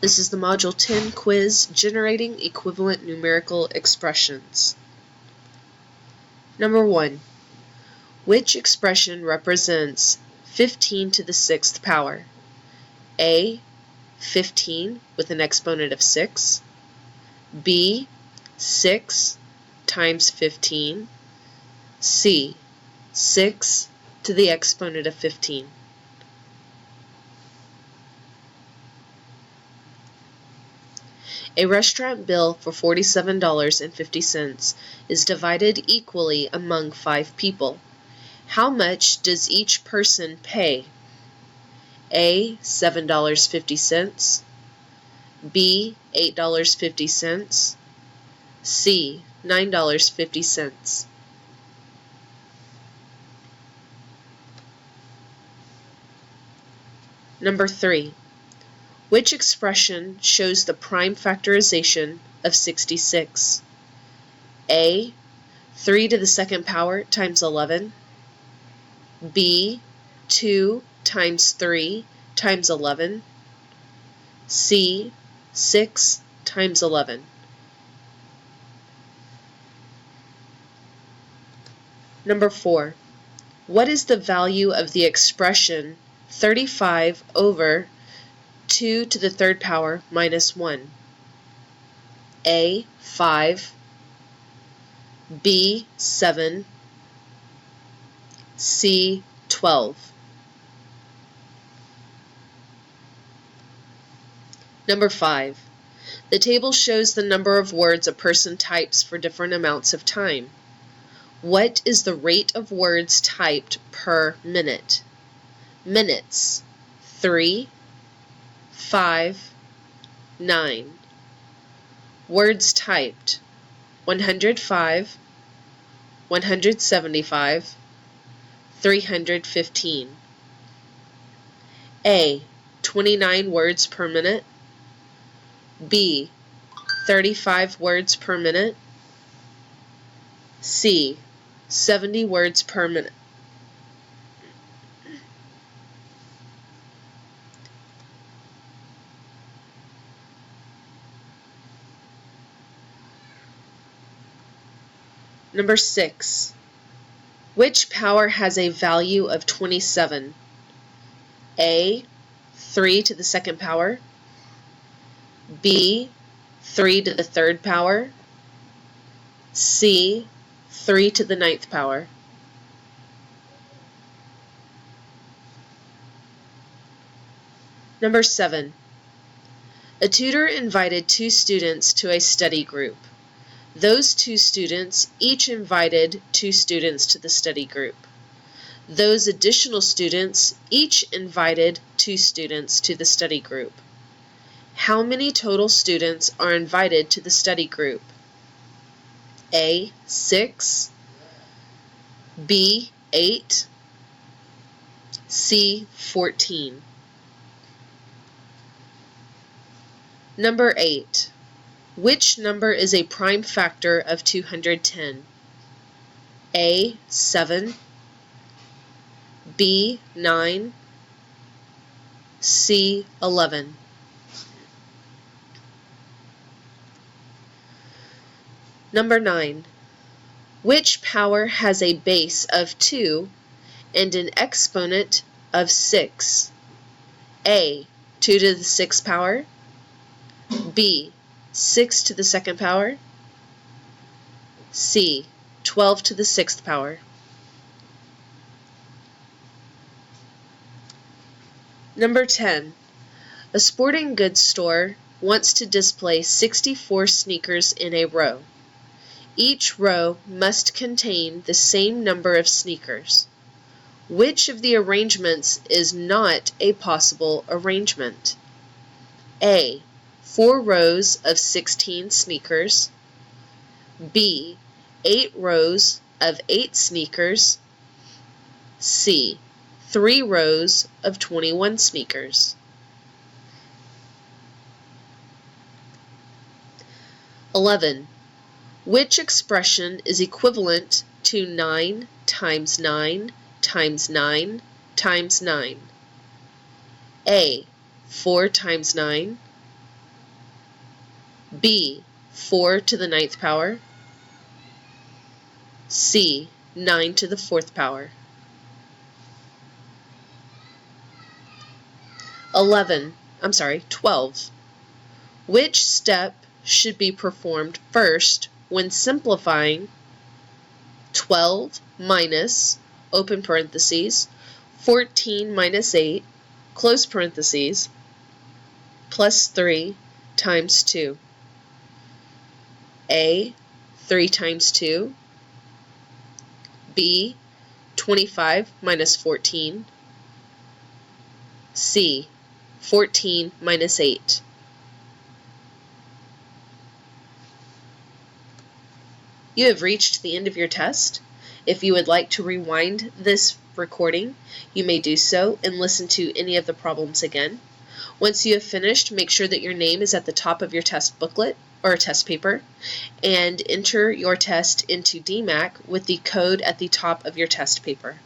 This is the Module 10 quiz, Generating Equivalent Numerical Expressions. Number 1. Which expression represents 15 to the 6th power? A. 15 with an exponent of 6. B. 6 times 15. C. 6 to the exponent of 15. A restaurant bill for $47.50 is divided equally among 5 people. How much does each person pay? A. $7.50. B. $8.50. C. $9.50. Number 3. Which expression shows the prime factorization of 66? A. 3 to the 2nd power times 11. B. 2 times 3 times 11. C. 6 times 11. Number 4. What is the value of the expression 35 over 2 to the 3rd power minus 1? A. 5. B. 7. C. 12. Number 5. The table shows the number of words a person types for different amounts of time. What is the rate of words typed per minute? Minutes: 3, 5, 9. Words typed: 105, 175, 315. A. 29 words per minute. B. 35 words per minute. C. 70 words per minute. Number 6. Which power has a value of 27? A. 3 to the 2nd power. B. 3 to the 3rd power. C. 3 to the 9th power. Number 7. A tutor invited 2 students to a study group. Those 2 students each invited 2 students to the study group. Those additional students each invited 2 students to the study group. How many total students are invited to the study group? A. 6. B. 8. C. 14. Number 8. Which number is a prime factor of 210? A. 7. B. 9. C. 11. Number 9. Which power has a base of 2 and an exponent of 6? A. 2 to the 6th power. B. 6 to the 2nd power. C. 12 to the 6th power. Number 10. A sporting goods store wants to display 64 sneakers in a row. Each row must contain the same number of sneakers. Which of the arrangements is not a possible arrangement? A. 4 rows of 16 sneakers. B. 8 rows of 8 sneakers. C. 3 rows of 21 sneakers. 11. Which expression is equivalent to 9 times 9 times 9 times 9? A. 4 times 9. B, 4 to the 9th power. C, 9 to the 4th power. 12. Which step should be performed first when simplifying 12 minus, open parentheses, 14 minus 8, close parentheses, plus 3 times 2? A, 3 times 2. B, 25 minus 14. C, 14 minus 8. You have reached the end of your test. If you would like to rewind this recording, you may do so and listen to any of the problems again. Once you have finished, make sure that your name is at the top of your test booklet or test paper, and enter your test into DMAC with the code at the top of your test paper.